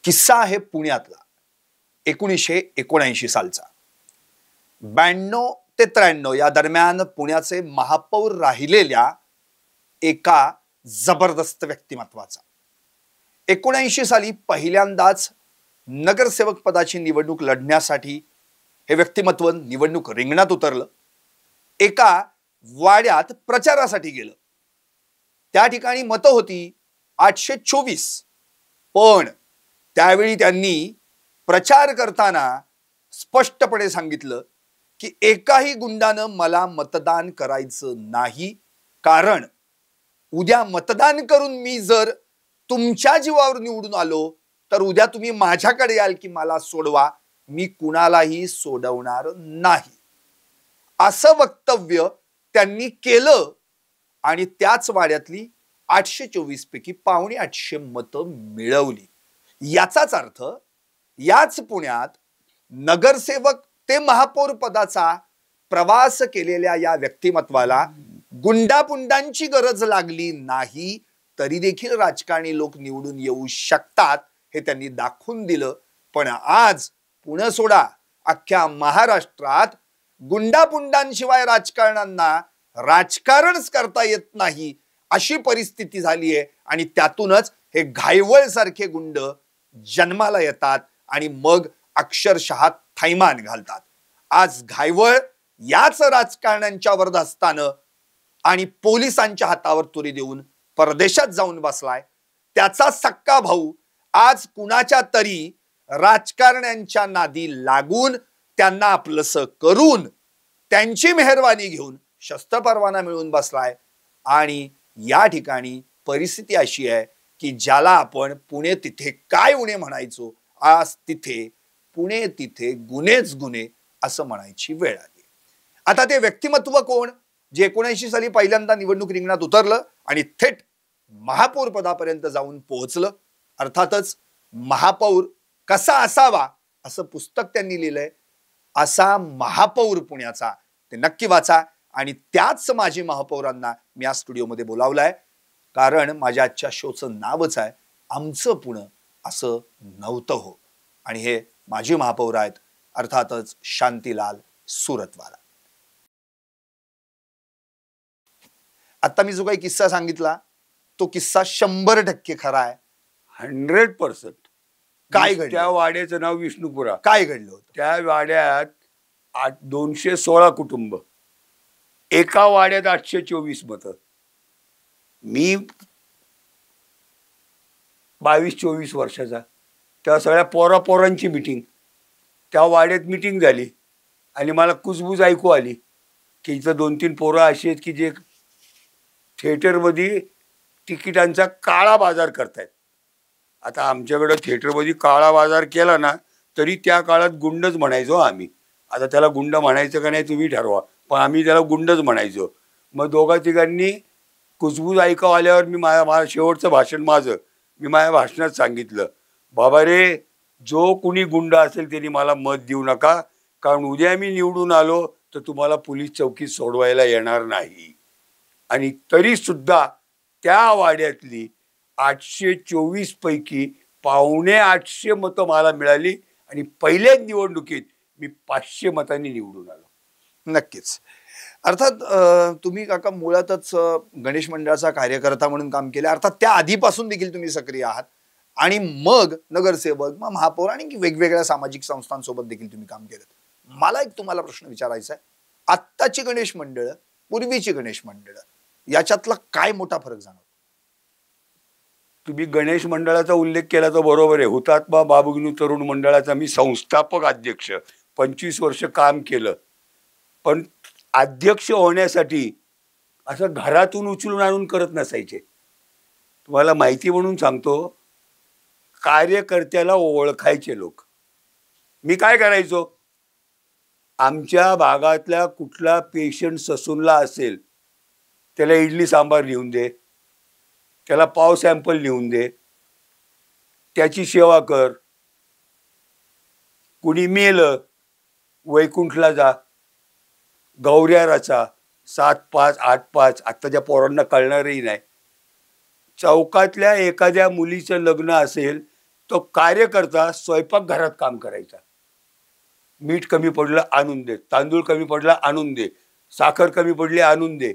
किस्सा आहे पुण्यातला 1979 सालचा। 92 ते 93 या दरम्यान पुण्याचे महापौर राहिलेल्या एका जबरदस्त व्यक्तिमत्वाचा। 79 साली पहिल्यांदाच नगरसेवक पदाची निवडणूक लढण्यासाठी हे व्यक्तिमत्व निवडणूक रिंगणात उतरलं। एका वाड्यात प्रचारासाठी गेलं। त्या ठिकाणी मतं होती 824, पण त्यावेळी त्यांनी प्रचार करताना स्पष्टपणे सांगितलं की एकाही गुंडानं मला मतदान करायचं नाही, कारण उद्या मतदान करून मी जर तुमच्या जीवावर निवडून आलो तर उद्या तुम्ही माझ्याकडे याल की मला सोडवा, मी कुणालाही सोडवणार नाही, असं वक्तव्य त्यांनी केलं। आणि त्याच वाड्यातली 824 पैकी 750 मतं मिळवली। याचाच अर्थ याच पुण्यात नगरसेवक ते महापौर पदाचा प्रवास केलेल्या या व्यक्तिमत्वाला गुंडापुंडांची गरज लागली नाही तरी देखील राजकारणी लोक निवडून येऊ शकतात हे त्यांनी दाखवून दिलं। पण आज पुणे सोडा, अख्ख्या महाराष्ट्रात गुंडापुंडांशिवाय राजकारण्यांना राजकारणच करता येत नाही अशी परिस्थिती झाली आहे। आणि त्यातूनच हे घायवळ सारखे गुंड जन्माला येतात आणि मग अक्षरशः थैमान घालतात। आज घायवळ याच राजकारण्यांच्या वरदास्तानं आणि पोलिसांच्या हातावर तुरी देऊन परदेशात जाऊन बसलाय। त्याचा सक्का भाऊ आज कुणाच्या तरी राजकारण्यांच्या नादी लागून त्यांना आपलंसं करून त्यांची मेहरबानी घेऊन शस्त्र परवाना मिळवून बसलाय। आणि या ठिकाणी परिस्थिती अशी आहे की ज्याला आपण पुणे तिथे काय उणे म्हणायचो, आज तिथे पुणे तिथे गुन्हेच गुन्हे असं म्हणायची वेळ आली। आता ते व्यक्तिमत्व कोण जे 79 साली पहिल्यांदा निवडणूक रिंगणात उतरलं आणि थेट महापौर पदापर्यंत जाऊन पोहोचलं। अर्थातच महापौर कसा असावा असं पुस्तक त्यांनी लिहिलंय। असा महापौर पुण्याचा ते नक्की वाचा। आणि त्याच माजी महापौरांना मी या स्टुडिओमध्ये बोलावलाय, कारण माझ्या आजच्या शोचं नावच आहे आमचं पुणे असं नव्हतं हो। आणि हे माजी महापौर आहेत, अर्थातच शांतीलाल सुरतवाला। आता मी जो काही किस्सा सांगितला तो किस्सा 100% खरा आहे, 100%। काय घडलं? त्या वाड्याचं नाव विष्णुपुरा। काय घडलं होतं त्या वाड्यात 216 कुटुंब, एका वाड्यात 824 मतं। मी 22-24 वर्षाचा, त्या सगळ्या पोरांची मीटिंग, त्या वाड्यात मीटिंग झाली आणि मला कुजबूज ऐकू आली की इथं 2-3 पोरं अशी आहेत की जे थिएटरमध्ये तिकिटांचा काळा बाजार करतायत। आता आमच्याकडं थिएटरमध्ये काळा बाजार केला ना तरी त्या काळात गुंडच म्हणायचो आम्ही। आता त्याला गुंड म्हणायचं का नाही तुम्ही ठरवा, पण आम्ही त्याला गुंडच म्हणायचो। मग दोघा तिघांनी कुजबूज ऐकाव आल्यावर मी माझं शेवटचं भाषण मी माझ्या भाषणात सांगितलं, बाबा रे, जो कुणी गुंड असेल त्यांनी मला मत देऊ नका, कारण उद्या मी निवडून आलो तर तुम्हाला पोलीस चौकीत सोडवायला येणार नाही। आणि तरी सुद्धा त्या वाड्यातली 824 पैकी 750 मतं मला मिळाली आणि पहिल्याच निवडणुकीत मी 500 मतांनी निवडून आलो। नक्कीच। अर्थात तुम्ही काका मुळातच गणेश मंडळाचा कार्यकर्ता म्हणून काम केले, अर्थात त्या आधीपासून देखील तुम्ही सक्रिय आहात आणि मग नगरसेवक, मग महापौर आणि वेगवेगळ्या सामाजिक संस्थांसोबत देखील तुम्ही काम केलं। मला एक तुम्हाला प्रश्न विचारायचा आहे, आत्ताची गणेश मंडळ, पूर्वीची गणेश मंडळ याच्यातला काय मोठा फरक जाणवतो? तुम्ही गणेश मंडळाचा उल्लेख केला तर बरोबर आहे। हुतात्मा बाबूगणू तरुण मंडळाचा मी संस्थापक अध्यक्ष, 25 वर्ष काम केलं। पण अध्यक्ष होण्यासाठी असं घरातून उचलून आणून करत नसायचे। तुम्हाला माहिती म्हणून सांगतो, कार्यकर्त्याला ओळखायचे लोक। मी काय करायचो, आमच्या भागातल्या कुठला पेशंट ससूनला असेल त्याला इडली सांबार लिहून दे, त्याला पाव सॅम्पल लिहून दे, त्याची सेवा कर। कुणी मेलं, वैकुंठला जा, गौऱ्या रचा, 7-5, 8-5, आत्ताच्या पोरांना कळणारही नाही। चौकातल्या एखाद्या मुलीचं लग्न असेल तो कार्यकर्ता स्वयंपाकघरात काम करायचा. मीठ कमी पडलं आणून दे, तांदूळ कमी पडला आणून दे, साखर कमी पडली आणून दे.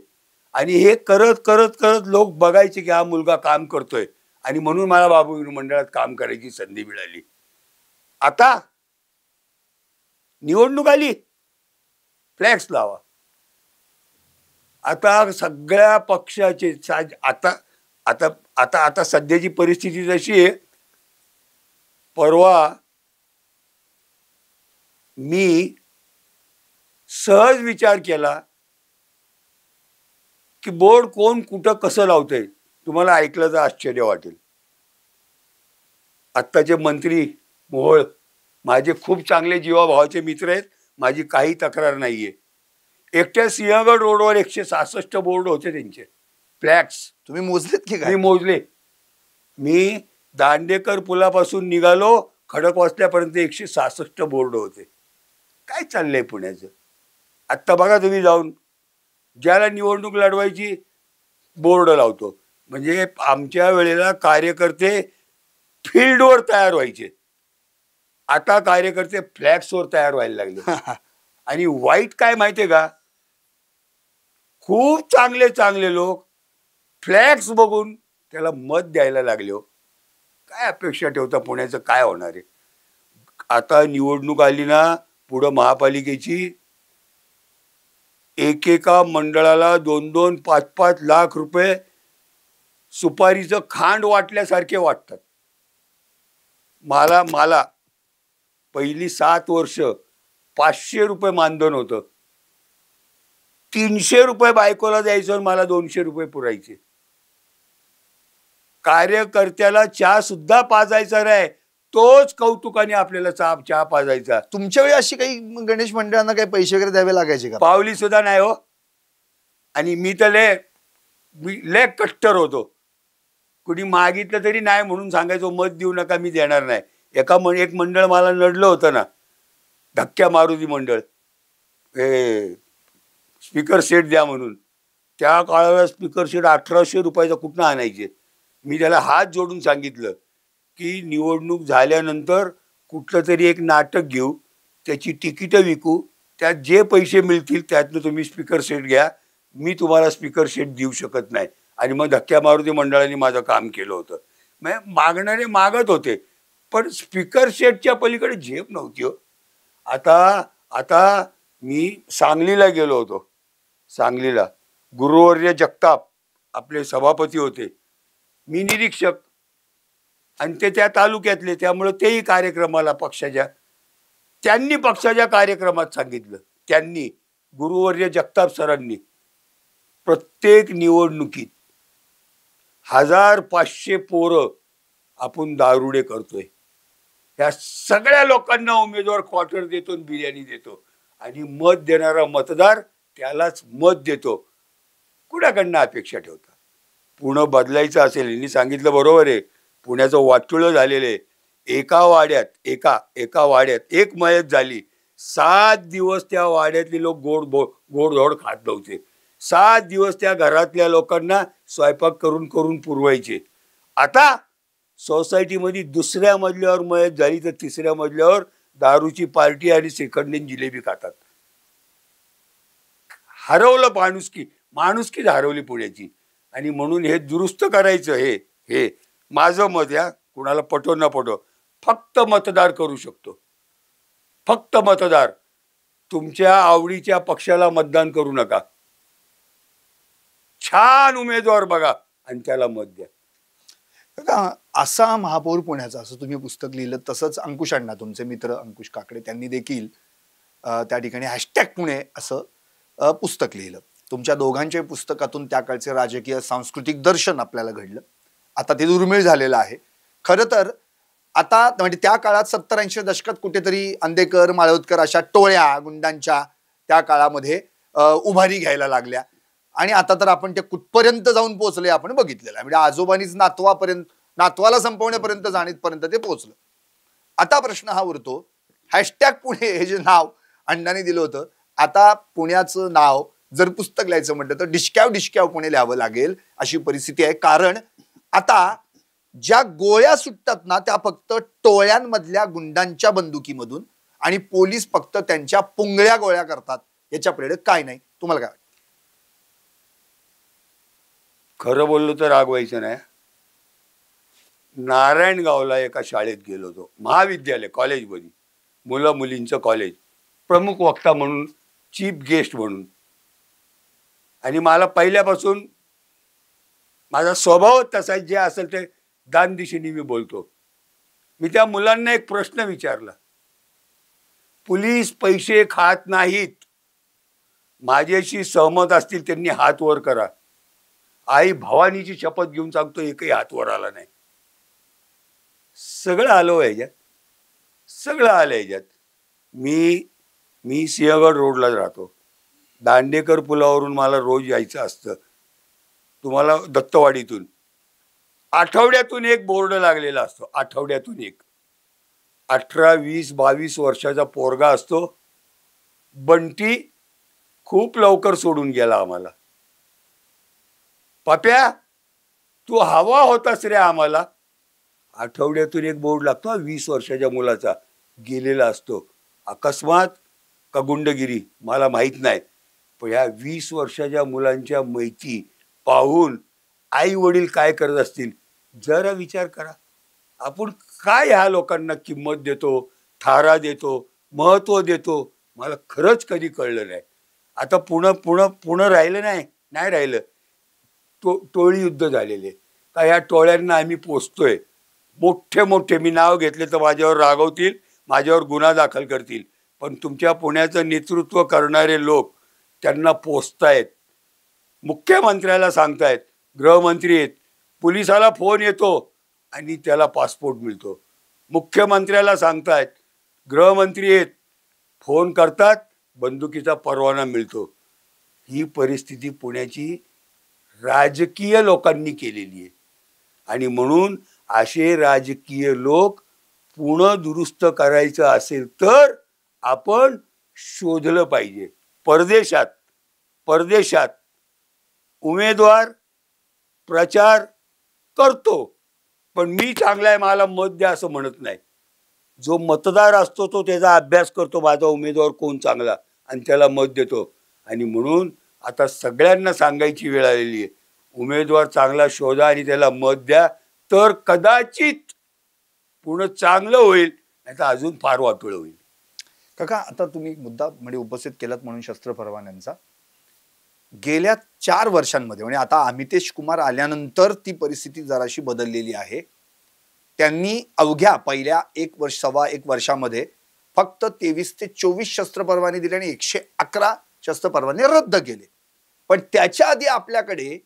आणि हे करत करत करत लोक बघायचे की हा मुलगा काम करतोय, आणि म्हणून मला बाबू मंडळात काम करायची संधी मिळाली. आता निवडणूक आली, फ्लॅक्स लावा. आता सगळ्या पक्षाचे आता आता आता आता सध्याची परिस्थिती जशी आहे, परवा मी सहज विचार केला की बोर्ड कोण कुठं कसं लावतंय. तुम्हाला ऐकलं तर आश्चर्य वाटेल. आत्ताचे मंत्री मोहोळ माझे खूप चांगले जीवाभावाचे मित्र आहेत, माझी काही तक्रार नाहीये. एकट्या सिंहगड रोडवर 166 बोर्ड होते त्यांचे फ्लॅक्स. तुम्ही मोजलेत की काय? मी मोजले. मी दांडेकर पुलापासून निघालो खडकवासल्यापर्यंत 166 बोर्ड होते. काय चाललंय पुण्याचं? आत्ता बघा तुम्ही जाऊन, ज्याला निवडणूक लढवायची बोर्ड लावतो. म्हणजे आमच्या वेळेला कार्यकर्ते फील्डवर तयार व्हायचे, आता कार्यकर्ते फ्लॅक्सवर तयार व्हायला लागले. आणि वाईट काय माहितीये का, खूप चांगले चांगले लोक फ्लॅक्स बघून त्याला मत द्यायला लागले. काय अपेक्षा ठेवता पुण्याचं काय होणार आहे? आता निवडणूक आली ना पुढं महापालिकेची, एकेका मंडळाला 2-2, 5-5 लाख रुपये सुपारीचं खांड वाटल्यासारखे वाटतात. मला पहिली 7 वर्ष 500 रुपये मानधन होतं. 300 रुपये बायकोला द्यायचं, मला 200 रुपये पुरायचे. कार्यकर्त्याला चहा सुद्धा पाजायचा नाही, तोच कौतुकाने आपल्याला चहा पाजायचा. तुमच्या वेळी अशी काही गणेश मंडळांना काही पैसे वगैरे द्यावे लागायचे का? पावली सुद्धा नाही हो. आणि मी तर लय कट्टर होतो. कुणी मागितलं तरी नाही म्हणून सांगायचो, मत देऊ नका, मी देणार नाही. एक मंडळ मला नडलं होतं ना, धक्क्या मारुती मंडळ, हे स्पीकर सेट द्या म्हणून. त्या काळाला स्पीकर सेट 1800 रुपयाचा कुठनं आणायचे. मी त्याला हात जोडून सांगितलं की निवडणूक झाल्यानंतर कुठलं तरी एक नाटक घेऊ, त्याची तिकीटं विकू, त्यात जे पैसे मिळतील त्यातनं तुम्ही स्पीकर सेट घ्या, मी तुम्हाला स्पीकर सेट देऊ शकत नाही. आणि मग धक्क्या मारुती मंडळाने माझं काम केलं होतं. मग मागणारे मागत होते, पण स्पीकर सेटच्या पलीकडे झेप नव्हती हो. आता मी सांगलीला गेलो होतो. सांगलीला गुरुवर्य जगताप आपले सभापती होते, मी निरीक्षक, आणि ते त्या तालुक्यातले, त्यामुळे तेही कार्यक्रमाला त्यांनी पक्षाच्या कार्यक्रमात सांगितलं. त्यांनी गुरुवर्य जगताप सरांनी प्रत्येक निवडणुकीत 1500 पोरं आपण दारुडे करतोय, या सगळ्या लोकांना उमेदवार क्वार्टर देतो, बिर्याणी देतो, आणि मत देणारा मतदार त्यालाच मत देतो. कुणाकडनं अपेक्षा ठेवता? पुणे बदलायचं असेल, यांनी सांगितलं बरोबर आहे, पुण्याचं वाटुळं झालेलं आहे. एका वाड्यात एक मयत झाली, 7 दिवस त्या वाड्यातले लोक गोडधोड खात नव्हते. 7 दिवस त्या घरातल्या लोकांना स्वयंपाक करून करून पुरवायचे. आता सोसायटीमध्ये 2ऱ्या मजल्यावर मयत झाली तर 3ऱ्या मजल्यावर दारूची पार्टी आणि श्रीखंड जिलेबी खातात. हरवलं माणुसकीच हरवली पुण्याची. आणि म्हणून हे दुरुस्त करायचं, हे माझं मत, या कुणाला पटो न पटो, फक्त मतदार करू शकतो. फक्त मतदार. तुमच्या आवडीच्या पक्षाला मतदान करू नका. छान उमेदवार बघा आणि त्याला मत द्या. असा महापौर पुण्याचा, असं तुम्ही पुस्तक लिहिलं, तसंच अंकुश अण्णा, तुमचे मित्र अंकुश काकडे, त्यांनी देखील त्या ठिकाणी #पुणे असं पुस्तक लिहिलं. तुमच्या दोघांच्या पुस्तकातून त्या काळचे राजकीय सांस्कृतिक दर्शन आपल्याला घडलं. आता ते दुर्मिळ झालेलं आहे खरं तर. आता म्हणजे त्या काळात 70-80 दशकात कुठेतरी अंधेकर, माळवदकर अशा टोळ्या गुंडांच्या त्या काळामध्ये उभारी घ्यायला लागल्या, आणि आता तर आपण ते कुठपर्यंत जाऊन पोहोचले आपण बघितलेलं आहे. म्हणजे आजोबांनीच नातवाला संपवण्यापर्यंत जाण्यापर्यंत ते पोहोचलं. आता प्रश्न हा उरतो, #पुणे हे जे नाव अण्णांनी दिलं होतं, आता पुण्याचं नाव जर पुस्तक लिहायचं म्हटलं तर डिशक्याव पुणे लिहावं लागेल अशी परिस्थिती आहे. कारण आता ज्या गोळ्या सुटतात ना त्या फक्त टोळ्यांमधल्या गुंडांच्या बंदुकीमधून, आणि पोलीस फक्त त्यांच्या पुंगळ्या गोळ्या करतात. याच्या पलीकडे काय नाही. तुम्हाला काय वाटतं? खरं बोललो तर रागवायचं नाही. नारायणगावला एका शाळेत गेलो होतो, महाविद्यालय कॉलेजमध्ये, मुलं मुलींचं कॉलेज, प्रमुख वक्ता म्हणून, चीफ गेस्ट म्हणून. आणि मला पहिल्यापासून माझा स्वभाव तसा जे असेल ते दानदिशेने मी बोलतो. मी त्या मुलांना एक प्रश्न विचारला, पोलीस पैसे खात नाहीत, माझ्याशी सहमत असतील त्यांनी हात वर करा. आई भवानीची शपथ घेऊन सांगतो एकही हात वर आला नाही. सगळं आलं ह्याच्यात, सगळं आलं ह्याच्यात. मी सिंहगड रोडलाच राहतो. दांडेकर पुलावरून मला रोज यायचं असतं तुम्हाला दत्तवाडीतून. आठवड्यातून एक बोर्ड लागलेला असतो, आठवड्यातून एक. 18, 20, 22 वर्षाचा पोरगा असतो. बंटी खूप लवकर सोडून गेला आम्हाला. पप्या तू हवा होतास रे आम्हाला. आठवड्यातून एक बोर्ड लागतो 20 वर्षाच्या मुलाचा, गेलेला असतो. अकस्मात का गुंडगिरी मला माहीत नाही, पण ह्या 20 वर्षाच्या मुलांच्या मैती पाहून आई वडील काय करत असतील जरा विचार करा. आपण काय ह्या लोकांना किंमत देतो, थारा देतो, महत्व देतो, मला खरंच कधी कळलं नाही. आता पुणं राहिलं नाही राहिलं. टोळी युद्ध झालेले का ह्या टोळ्यांना आम्ही पोचतोय. मोठे मी नाव घेतले तर माझ्यावर रागवतील, माझ्यावर गुन्हा दाखल करतील, पण तुमच्या पुण्याचं नेतृत्व करणारे लोक त्यांना पोचतायत. मुख्यमंत्र्याला सांगतायत, गृहमंत्री आहेत, पोलिसाला फोन येतो आणि त्याला पासपोर्ट मिळतो. मुख्यमंत्र्याला सांगतायत, गृहमंत्री आहेत, फोन करतात, बंदुकीचा परवाना मिळतो. ही परिस्थिती पुण्याची राजकीय लोकांनी केलेली आहे. आणि म्हणून असे राजकीय लोक पुणं दुरुस्त करायचं असेल तर आपण शोधलं पाहिजे. परदेशात उमेदवार प्रचार करतो, पण मी चांगला आहे मला मत द्या असं म्हणत नाही. जो मतदार असतो तो त्याचा अभ्यास करतो, माझा उमेदवार कोण चांगला, आणि त्याला मत देतो. आणि म्हणून आता सगळ्यांना सांगायची वेळ आलेली आहे, उमेदवार चांगला शोधा आणि त्याला मत द्या, तर कदाचित पुढं चांगलं होईल, नाही तर अजून फार वाटोळं होईल. काका, आता तुम्ही मुद्दा म्हणजे उपस्थित केलात म्हणून शस्त्र परवान्यांचा, गेल्या 4 वर्षांमध्ये म्हणजे आता अमितेश कुमार आल्यानंतर ती परिस्थिती जराशी बदललेली आहे. त्यांनी अवघ्या पहिल्या 1 वर्षामध्ये फक्त 23 ते 24 शस्त्र परवाने दिले आणि 111 शस्त्र परवाने रद्द केले. पण त्याच्या आधी आपल्याकडे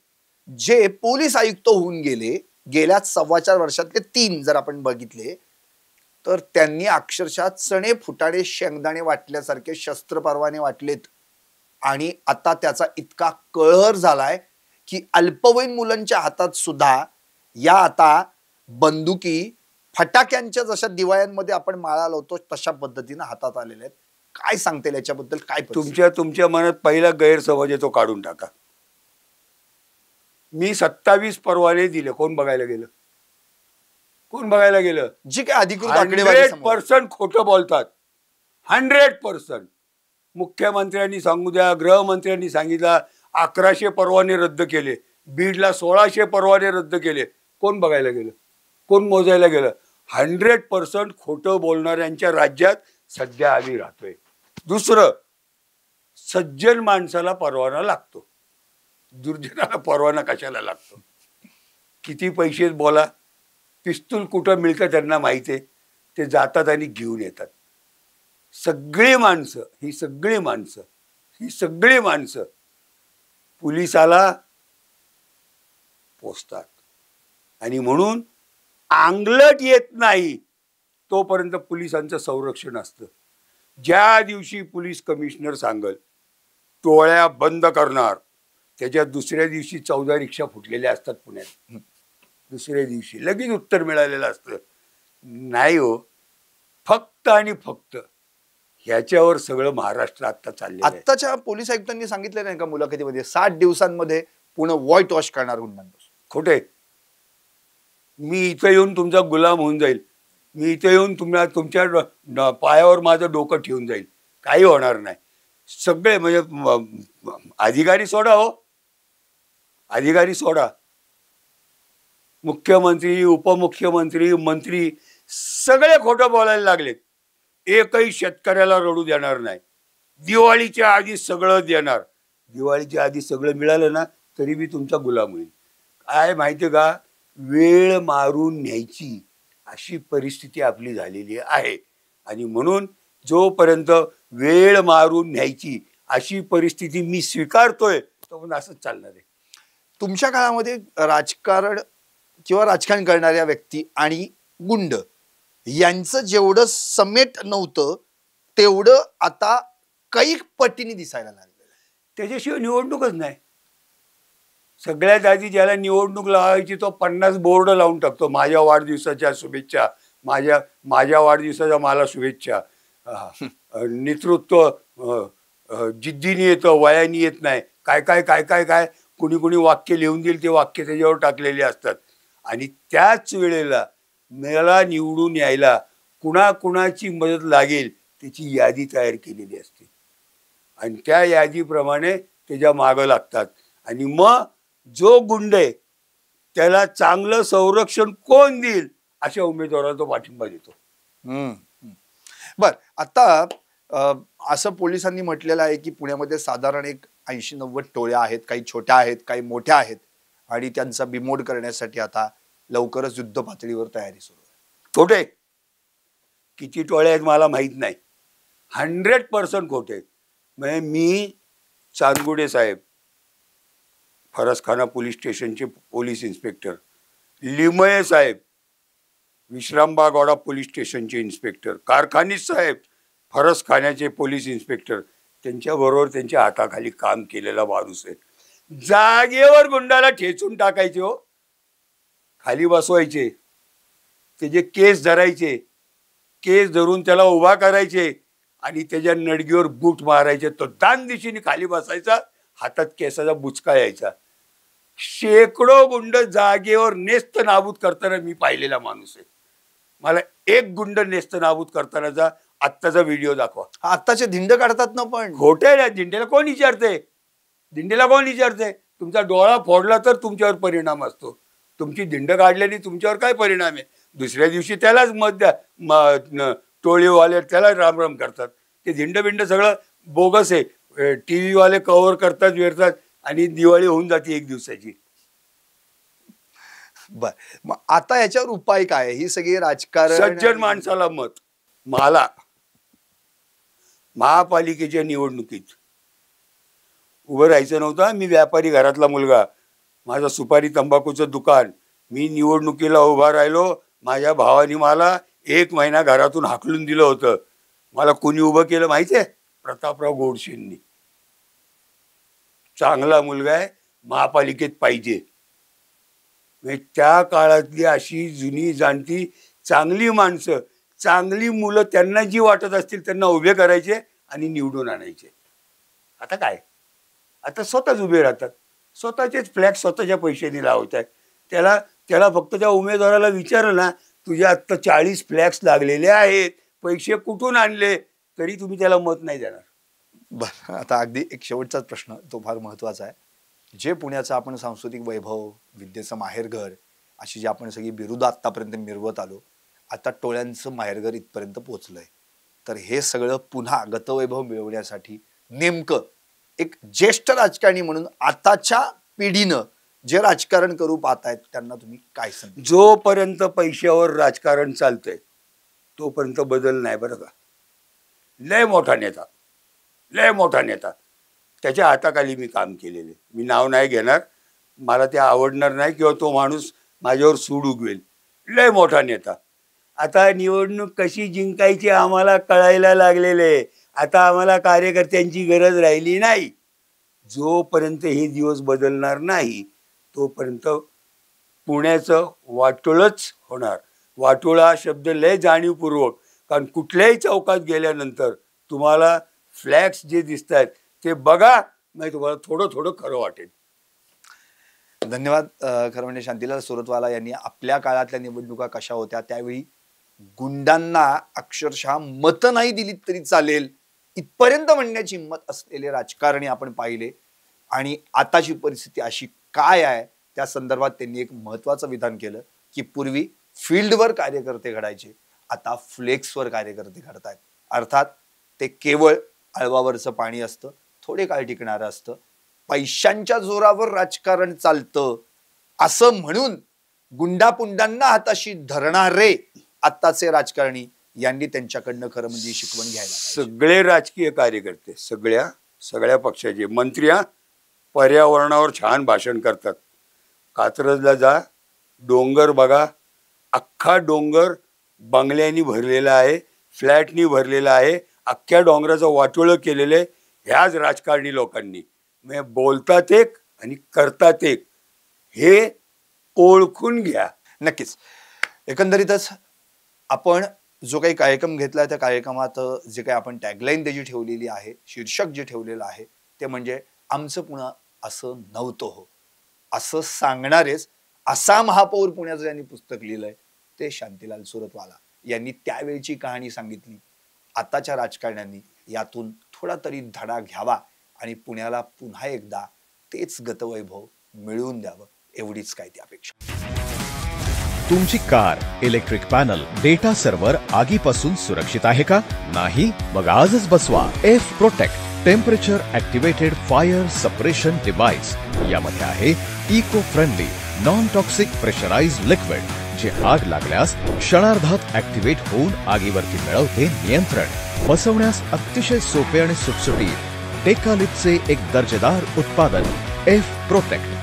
जे पोलीस आयुक्त होऊन गेले गेल्या 4.25 वर्षातले 3 जर आपण बघितले तर त्यांनी अक्षरशः चणे फुटाणे शेंगदाणे वाटल्यासारखे शस्त्र परवाने वाटलेत. आणि आता त्याचा इतका कळहर झालाय की अल्पवयीन मुलांच्या हातात सुद्धा या आता बंदुकी फटाक्यांच्या जशा दिवाळ्यांमध्ये आपण माळा लावतो तशा पद्धतीने हातात आलेल्या आहेत. काय सांगते याच्याबद्दल? काय तुमच्या मनात पहिला गैरसमज आहे तो काढून टाका. मी 27 परवाने दिले, कोण बघायला गेलं? जी काय अधिकृत आकडेवारी 100% खोटं बोलतात. 100%. मुख्यमंत्र्यांनी सांगू द्या, गृहमंत्र्यांनी सांगितलं 1100 परवाने रद्द केले, बीडला 1600 परवाने रद्द केले, कोण बघायला गेलं, कोण मोजायला गेलं? 100% खोटं बोलणाऱ्यांच्या राज्यात सध्या आम्ही राहतोय. दुसरं, सज्जन माणसाला परवाना लागतो, दुर्जनाला परवाना कशाला लागतो? किती पैसे बोला, पिस्तूल कुठं मिळतं त्यांना माहिती आहे, ते जातात आणि घेऊन येतात. ही सगळी माणसं पोलिसाला पोचतात. आणि म्हणून अंगलट येत नाही तोपर्यंत पोलिसांचं संरक्षण असतं. ज्या दिवशी पोलीस कमिशनर सांगल टोळ्या बंद करणार, त्याच्या दुसऱ्या दिवशी 14 रिक्षा फुटलेल्या असतात पुण्यात. दुसऱ्या दिवशी लगेच उत्तर मिळालेलं असतं. नाही हो, फक्त आणि फक्त ह्याच्यावर सगळं महाराष्ट्र आता चाललेलं आहे. आत्ताच्या पोलीस आयुक्तांनी सांगितलं नाही का मुलाखतीमध्ये 60 दिवसांमध्ये पुणे व्हाईट वॉश करणार गुंडांपासून? खोटे. मी इथं येऊन तुमचा गुलाम होऊन जाईल, मी इथं येऊन तुमच्या पायावर माझं डोकं ठेवून जाईल, काही होणार नाही. सगळे म्हणजे अधिकारी सोडा हो, अधिकारी सोडा, मुख्यमंत्री, उपमुख्यमंत्री, मंत्री सगळे खोटं बोलायला लागलेत. एकही शेतकऱ्याला रडू देणार नाही. दिवाळीच्या आधी सगळं देणार. दिवाळीच्या आधी सगळं मिळालं ना तरी बी तुमचा गुलाम होईल. काय माहिती का, वेळ मारून न्यायची अशी परिस्थिती आपली झालेली आहे. आणि म्हणून जोपर्यंत वेळ मारून न्यायची अशी परिस्थिती मी स्वीकारतोय तो असंच चालणार आहे. तुमच्या काळामध्ये राजकारण किंवा राजकारण करणाऱ्या व्यक्ती आणि गुंड यांचं जेवढं समेट नव्हतं तेवढं आता काही पटीने दिसायला लागलं. त्याच्याशिवाय निवडणूकच नाही. सगळ्यात आधी ज्याला निवडणूक लावायची तो 50 बोर्ड लावून टाकतो, माझ्या वाढदिवसाच्या शुभेच्छा, माझ्या वाढदिवसाच्या मला शुभेच्छा. नेतृत्व जिद्दीने येतं, वयाने येत नाही. काय काय काय काय काय कुणी कुणी वाक्य लिहून देईल ते वाक्य त्याच्यावर टाकलेले असतात. आणि त्याच वेळेला मला निवडून यायला कुणाकुणाची मदत लागेल त्याची यादी तयार केलेली असते आणि त्या यादीप्रमाणे त्याच्या मागं लागतात. आणि मग जो गुंड आहे त्याला चांगलं संरक्षण कोण देईल अशा उमेदवाराला तो पाठिंबा देतो. बर, आता असं पोलिसांनी म्हटलेलं आहे की पुण्यामध्ये साधारण एक 80-90 टोळ्या आहेत, काही छोट्या आहेत, काही मोठ्या आहेत आणि त्यांचा बिमोड करण्यासाठी आता लवकरच युद्ध पातळीवर तयारी सुरू आहे. खोटे किती टोळे आहेत मला माहित नाही, 100% खोटे. म्हणजे मी चांदगुडे साहेब, फरसखाना पोलीस स्टेशनचे पोलीस इन्स्पेक्टर, लिमये साहेब, विश्रामबागवाडा पोलीस स्टेशनचे इन्स्पेक्टर, कारखानीस साहेब, फरसखान्याचे पोलीस इन्स्पेक्टर, त्यांच्याबरोबर त्यांच्या हाताखाली काम केलेला माणूस आहे. जागेवर गुंडाला ठेचून टाकायचे हो, खाली बसवायचे, त्याचे केस धरायचे, केस धरून त्याला उभा करायचे आणि त्याच्या नडगीवर बूट मारायचे. तो दान दिशेने खाली बसायचा, हातात केसाचा बुचका यायचा. शेकडो गुंड जागेवर नेस्त नाबूद करताना मी पाहिलेला माणूस आहे. मला एक गुंड नेस्त नाबूद करतानाचा आत्ताचा व्हिडिओ दाखवा. आत्ताचे धिंड काढतात ना, पण खोटे ना. दिंडेला कोण विचारते, दिंडेला कोण विचारते? तुमचा डोळा फोडला तर तुमच्यावर परिणाम असतो. तुमची दिंड काढल्याने तुमच्यावर काय परिणाम आहे? दुसऱ्या दिवशी त्यालाच मत द्या, टोळीवाले त्याला रामराम करतात. ते धिंड बिंड सगळं बोगस आहे. TV वाले कव्हर करतात, वेरतात आणि दिवाळी होऊन जाते एक दिवसाची. बर, मग आता याच्यावर उपाय काय? ही सगळी राजकारण. सज्जन माणसाला मत. मला महापालिकेच्या निवडणुकीत उभं राहायचं नव्हतं. मी व्यापारी घरातला मुलगा, माझं सुपारी तंबाखूचं दुकान. मी निवडणुकीला उभा राहिलो. माझ्या भावाने मला 1 महिना घरातून हाकलून दिलं होतं. मला कोणी उभं केलं माहिती आहे? प्रतापराव गोडसेंनी. चांगला मुलगा आहे, महापालिकेत पाहिजे. त्या काळातली अशी जुनी जाणती चांगली माणसं, चांगली मुलं, त्यांना जी वाटत असतील त्यांना उभे करायचे आणि निवडून आणायचे. आता काय, आता स्वतःच उभे राहतात, स्वतःचेच फ्लॅग स्वतःच्या पैशाने लावत आहेत. त्याला फक्त त्या उमेदवाराला विचारलं ना, तुझ्या आत्ता 40 फ्लॅग्स लागलेले आहेत, पैसे कुठून आणले, तरी तुम्ही त्याला मत नाही देणार. बरं, आता अगदी एक शेवटचाच प्रश्न, तो फार महत्त्वाचा आहे. जे पुण्याचं आपण सांस्कृतिक वैभव, विद्येचं माहेरघर अशी जी आपण सगळी बिरुदं आत्तापर्यंत मिरवत आलो, आता टोळ्यांचं माहेरघर इथपर्यंत पोहोचलंय. तर हे सगळं पुन्हा गतवैभव मिळवण्यासाठी नेमकं एक ज्येष्ठ राजकारणी म्हणून आताच्या पिढीनं जे राजकारण करू पाहतायत त्यांना तुम्ही काय सांगा? जोपर्यंत पैशावर राजकारण चालतंय तोपर्यंत बदल नाही बरं का. लय मोठा नेता, लय मोठा नेता, त्याच्या हाताखाली मी काम केलेले. मी नाव नाही घेणार, मला ते आवडणार नाही किंवा तो माणूस माझ्यावर सूड उगवेल. लय मोठा नेता. आता निवडणूक कशी जिंकायची आम्हाला कळायला लागलेले. आता आम्हाला कार्यकर्त्यांची गरज राहिली नाही. जोपर्यंत हे दिवस बदलणार नाही तोपर्यंत पुण्याचं वाटोळच होणार. वाटोळ हा शब्द लय जाणीवपूर्वक, कारण कुठल्याही चौकात गेल्यानंतर तुम्हाला फ्लॅग्स जे दिसत आहेत ते बघा, नाही तुम्हाला थोडं थोडं खरं वाटेल. धन्यवाद. खरं म्हणजे शांतीलाल सुरतवाला यांनी आपल्या काळातल्या निवडणुका कशा होत्या त्यावेळी गुंडांना अक्षरशः मतं नाही दिलीत तरी चालेल इथपर्यंत म्हणण्याची हिंमत असलेले राजकारणी आपण पाहिले. आणि आताची परिस्थिती अशी काय आहे त्या संदर्भात त्यांनी एक महत्वाचं विधान केलं की पूर्वी फील्डवर कार्यकर्ते घडायचे, आता फ्लेक्सवर कार्यकर्ते घडतायत. अर्थात ते केवळ अळवावरचं पाणी असतं, थोडे काळ टिकणारं असतं, पैशांच्या जोरावर राजकारण चालतं असं म्हणून गुंडापुंडांना हाताशी धरणारे आत्ताचे राजकारणी यांनी त्यांच्याकडनं खरं म्हणजे शिकवण घ्यायला पाहिजे. सगळे राजकीय कार्यकर्ते सगळ्या पक्षाचे मंत्री पर्यावरणावर छान भाषण करतात. कात्रजला जा, डोंगर बघा, अख्खा डोंगर बंगल्यांनी भरलेला आहे, फ्लॅटनी भरलेला आहे, अख्ख्या डोंगराचं वाटोळं केलेलं आहे ह्याच राजकारणी लोकांनी. म्हणजे बोलतात एक आणि करतात एक, हे ओळखून घ्या. नक्कीच. एकंदरीतच आपण जो काही कार्यक्रम घेतलाय त्या कार्यक्रमात जे काही आपण टॅगलाईन त्याची ठेवलेली आहे, शीर्षक जे ठेवलेलं आहे ते म्हणजे आमचं पुणे असं नव्हतं हो. असं सांगणारेच असा महापौर पुण्याचं ज्यांनी पुस्तक लिहिलंय ते शांतीलाल सुरतवाला यांनी त्यावेळची कहाणी सांगितली. आताच्या राजकारण्यांनी यातून थोडा तरी धडा घ्यावा आणि पुण्याला पुन्हा एकदा तेच गतवैभव मिळवून द्यावं एवढीच काय ती अपेक्षा. तुमची car, electric panel, data server आगीपासून सुरक्षित आहे का? नाही? मग आजच बसवा F protect temperature activated fire suppression device. यामध्ये आहे eco friendly non toxic pressurised liquid जे आग लागल्यास क्षणार्धात ऍक्टिव्हेट होऊन आगीवरती मिळवते नियंत्रण. बसवण्यास अतिशय सोपे आणि सुटसुटीत टेकालिपचे एक दर्जेदार उत्पादन एफ प्रोटेक्ट.